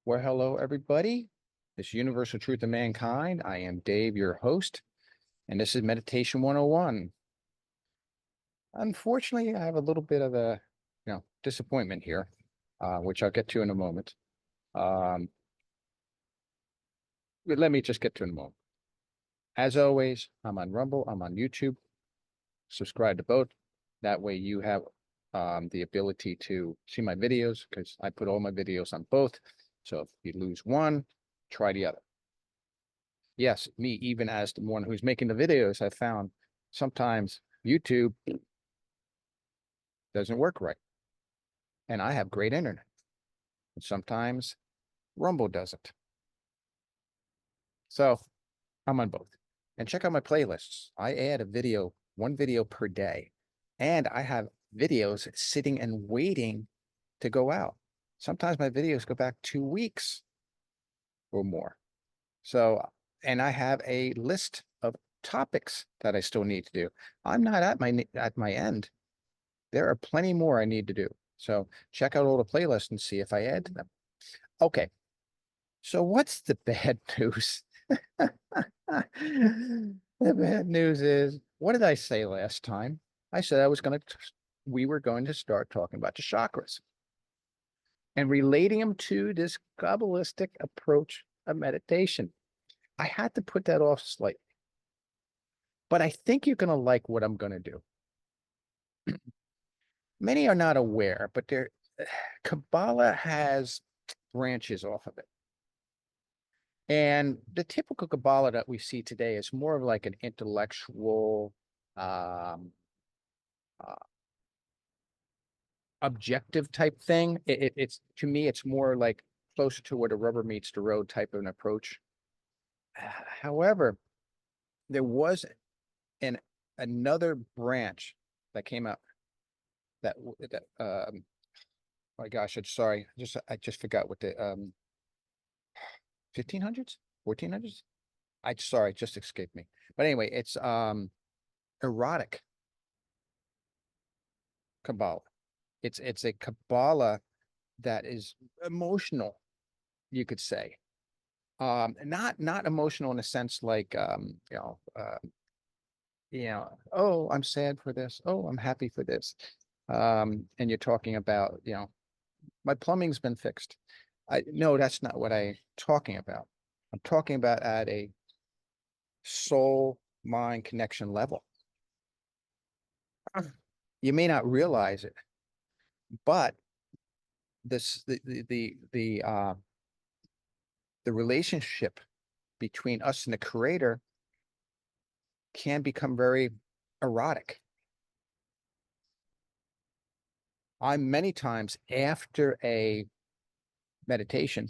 Well, hello, everybody. This Universal Truth of Mankind. I am Dave, your host, and this is Meditation 101. Unfortunately, I have a little bit of a, disappointment here, which I'll get to in a moment. Um, but let me just get to it in a moment. As always, I'm on Rumble, I'm on YouTube. Subscribe to both. That way you have the ability to see my videos because I put all my videos on both. So if you lose one, try the other. Yes, me, even as the one who's making the videos, I found sometimes YouTube doesn't work right. And I have great internet. And sometimes Rumble doesn't. So I'm on both. And check out my playlists. I add one video per day. And I have videos sitting and waiting to go out. Sometimes my videos go back 2 weeks or more. So, and I have a list of topics that I still need to do. I'm not at my end. There are plenty more I need to do. So check out all the playlists and see if I add to them. Okay. So what's the bad news? The bad news is, what did I say last time? I said we were going to start talking about the chakras and relating them to this Kabbalistic approach of meditation. I had to put that off slightly, but I think you're going to like what I'm going to do. Many are not aware, but Kabbalah has branches off of it. And the typical Kabbalah that we see today is more of like an intellectual, um, uh, objective type thing. It's to me, it's more like closer to where the rubber meets the road type of an approach. However, there was an another branch that came out that my gosh, I'm sorry, I just forgot what the 1500s, 1400s. I sorry, it just escaped me. But anyway, it's erotic Kabbalah. It's a Kabbalah that is emotional, you could say. Not emotional in a sense like oh, I'm sad for this. Oh, I'm happy for this. And you're talking about, my plumbing's been fixed. I no, that's not what I'm talking about. I'm talking about at a soul mind connection level. You may not realize it, but this the relationship between us and the creator can become very erotic. I'm many times after a meditation,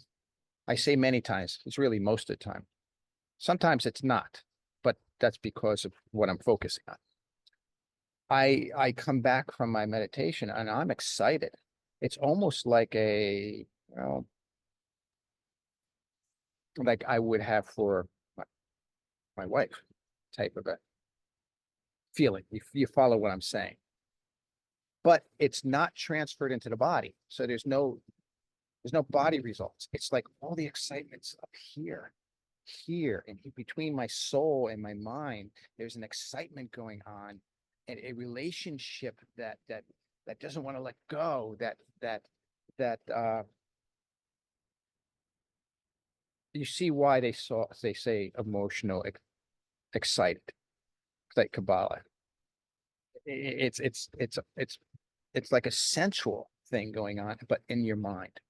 I say many times, it's really most of the time. Sometimes it's not, but that's because of what I'm focusing on. I come back from my meditation and I'm excited. It's almost like like I would have for my wife type of a feeling. You follow what I'm saying, but it's not transferred into the body. So there's no body results. It's like all the excitement's up here, and between my soul and my mind, there's an excitement going on, and a relationship that doesn't want to let go. That you see why they say emotional, excited, like Kabbalah. It's like a sensual thing going on, but in your mind.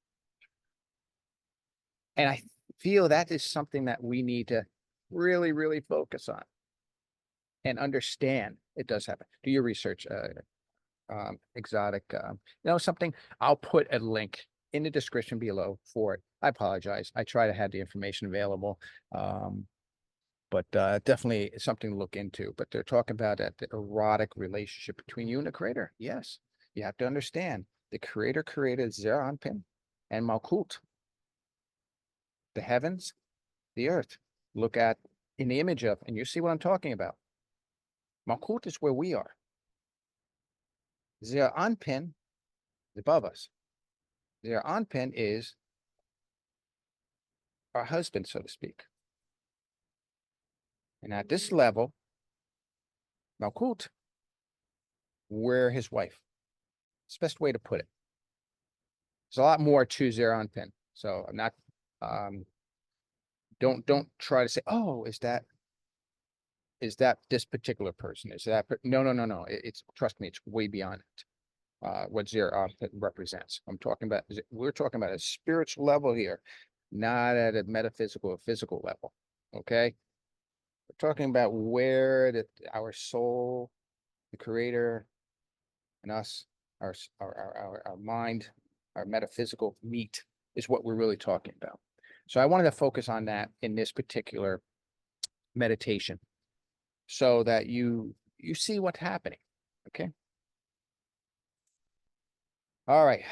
And I feel that is something that we need to really, really focus on and understand it does happen. Do your research, exotic, something. I'll put a link in the description below for it. I apologize. I try to have the information available, but definitely something to look into. But they're talking about the erotic relationship between you and the creator. Yes, you have to understand the creator created Zeir Anpin and Malkut, the heavens, the earth. Look at in the image of, and you see what I'm talking about. Malkut is where we are. Zeir Anpin is above us. Zeir Anpin is our husband, so to speak. And at this level, Malkut, we're his wife. It's the best way to put it. There's a lot more to Zero Anpin. So I'm not, don't try to say, oh, is that this particular person? Is that, no. It's, trust me, it's way beyond it. What Zero Anpin represents. We're talking about a spiritual level here, not at a metaphysical or physical level. Okay. We're talking about where our soul, the creator, and us, our mind, our metaphysical meet is what we're really talking about. So I wanted to focus on that in this particular meditation so that you see what's happening. Okay. All right.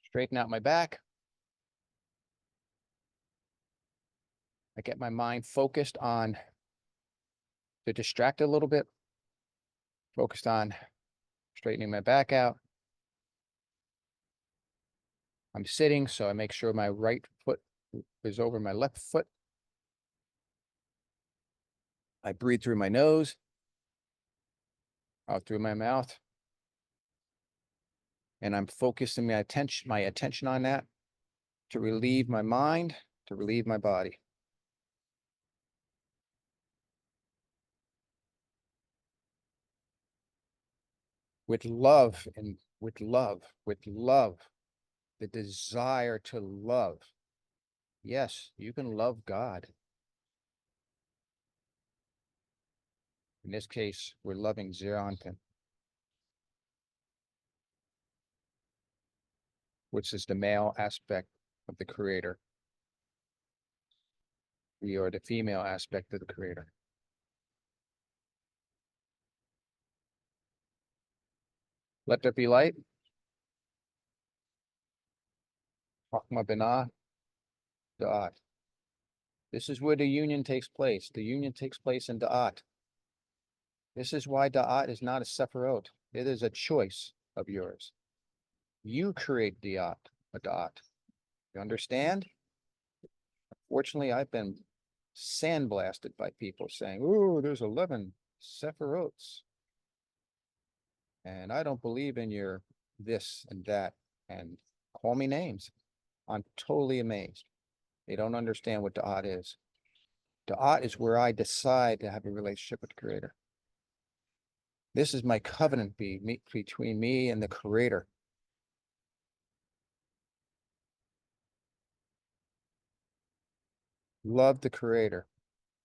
Straighten out my back. I get my mind focused on, to distract a little bit, focused on straightening my back out. I'm sitting, so I make sure my right foot is over my left foot. I breathe through my nose, out through my mouth. And I'm focusing my attention on that to relieve my mind, to relieve my body. With love, the desire to love. Yes, you can love God. In this case, we're loving Zero Anpin, which is the male aspect of the creator. We are the female aspect of the creator. Let there be light. Chachma Binah Da'at. This is where the union takes place. The union takes place in Da'at. This is why Da'at is not a Sephirot. It is a choice of yours. You create Da'at, a Da'at. You understand? Fortunately, I've been sandblasted by people saying, oh, there's 11 Sephirots. And I don't believe in your this and that. And call me names. I'm totally amazed. They don't understand what Da'at is. Da'at is where I decide to have a relationship with the Creator. This is my covenant between me and the Creator. Love the Creator.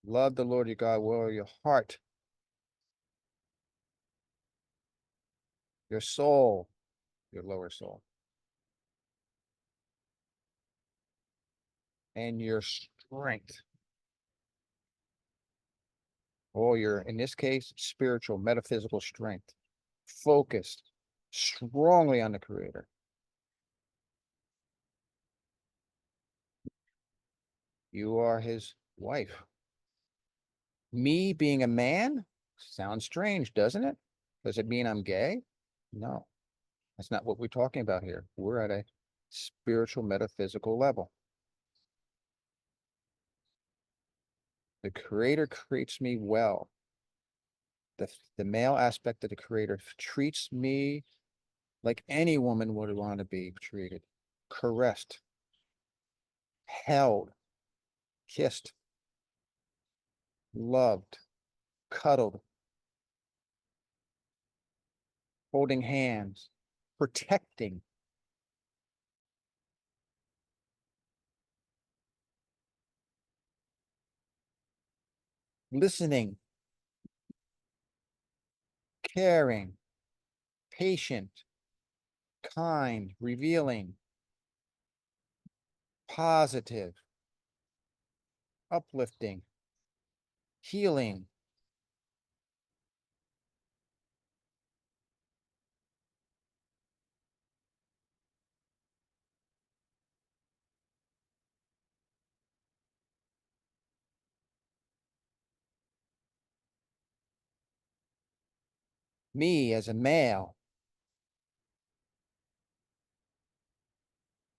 Love the Lord your God with all your heart, your soul, your lower soul, and your strength. All your, in this case, spiritual, metaphysical strength. Focused strongly on the Creator. You are his wife. Me being a man sounds strange, doesn't it? Does it mean I'm gay? No, that's not what we're talking about here. We're at a spiritual, metaphysical level. The Creator creates me well. The male aspect of the Creator treats me like any woman would want to be treated. Caressed, held, kissed, loved, cuddled, holding hands, protecting. Listening, caring, patient, kind, revealing, positive, uplifting, healing. Me as a male,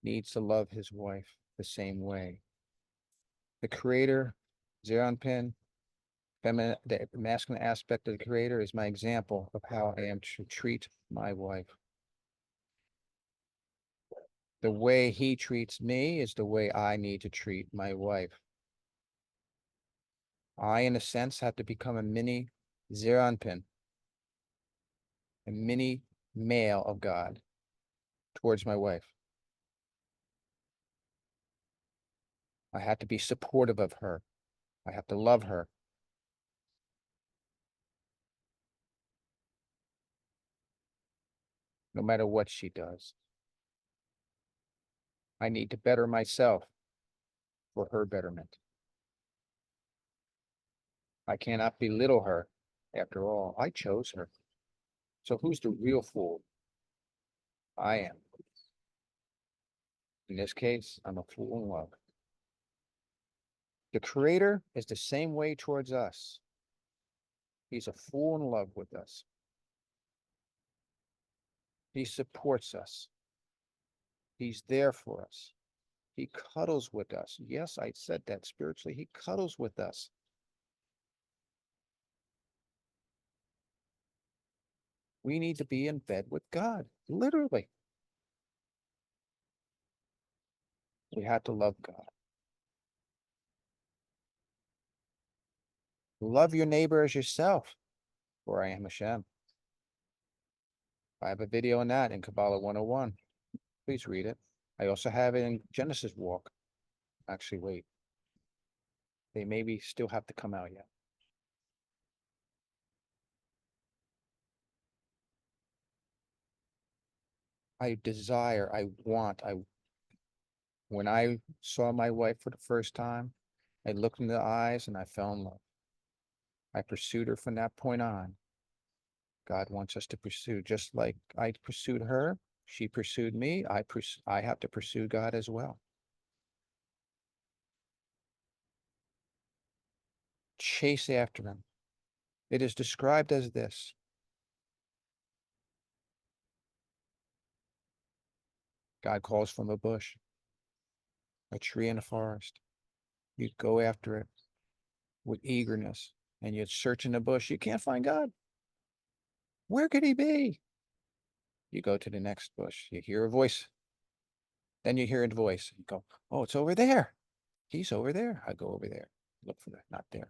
needs to love his wife the same way. The creator, Zeranpin, feminine, the masculine aspect of the creator is my example of how I am to treat my wife. The way he treats me is the way I need to treat my wife. I, in a sense, have to become a mini Zeranpin, a mini male of God towards my wife. I have to be supportive of her. I have to love her. No matter what she does. I need to better myself for her betterment. I cannot belittle her. After all, I chose her. So who's the real fool? I am. In this case, I'm a fool in love. The Creator is the same way towards us. He's a fool in love with us. He supports us. He's there for us. He cuddles with us. Yes, I said that spiritually. He cuddles with us. We need to be in bed with God, literally. We have to love God. Love your neighbor as yourself, for I am Hashem. I have a video on that in Kabbalah 101. Please read it. I also have it in Genesis Walk. Actually, wait. They maybe still have to come out yet. I desire, I want, when I saw my wife for the first time, I looked in the eyes and I fell in love. I pursued her from that point on. God wants us to pursue, just like I pursued her, she pursued me, I have to pursue God as well. Chase after him. It is described as this. God calls from a bush, a tree in a forest. You go after it with eagerness, and you search in the bush. You can't find God. Where could he be? You go to the next bush. You hear a voice. Then you hear a voice. You go, oh, it's over there. He's over there. I go over there. Look for that. Not there.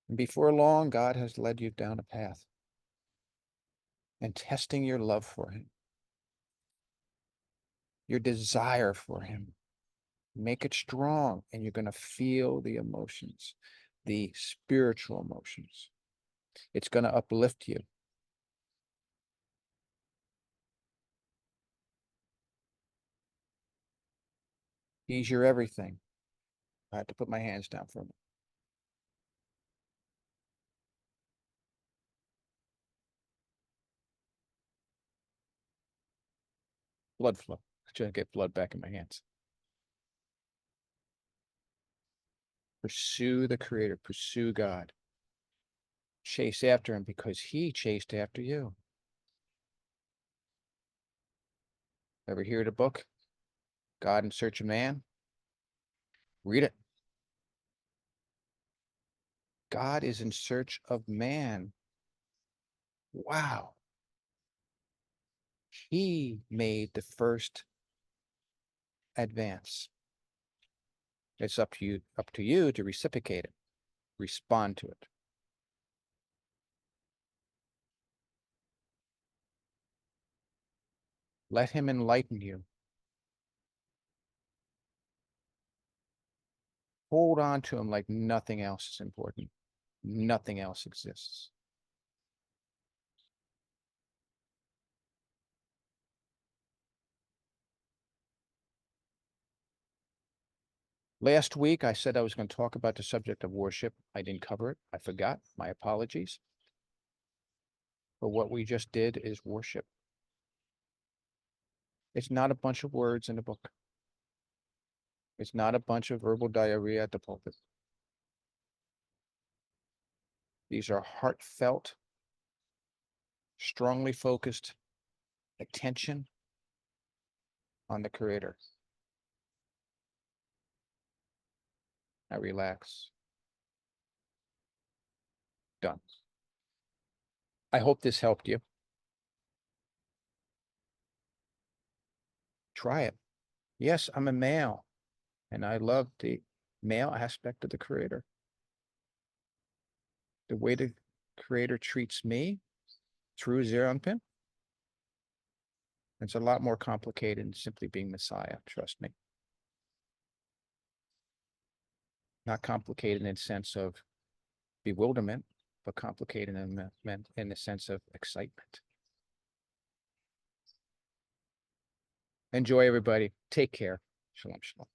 And before long, God has led you down a path and testing your love for him, your desire for him. Make it strong, and you're going to feel the emotions, the spiritual emotions. It's going to uplift you. He's your everything. I had to put my hands down for him. Blood flow. Trying to get blood back in my hands. Pursue the Creator. Pursue God. Chase after him because he chased after you. Ever hear the book, God in Search of Man? Read it. God is in search of man. Wow. He made the first advance. It's up to you to reciprocate it, respond to it. Let him enlighten you. Hold on to him like nothing else is important. Nothing else exists. Last week, I said I was going to talk about the subject of worship. I didn't cover it. I forgot. My apologies. But what we just did is worship. It's not a bunch of words in a book. It's not a bunch of verbal diarrhea at the pulpit. These are heartfelt, strongly focused attention on the Creator. I relax. Done. I hope this helped you. Try it. Yes, I'm a male, and I love the male aspect of the Creator. The way the Creator treats me through Zeranpin, it's a lot more complicated than simply being Messiah, trust me. Not complicated in the sense of bewilderment, but complicated in the sense of excitement. Enjoy, everybody. Take care. Shalom, shalom.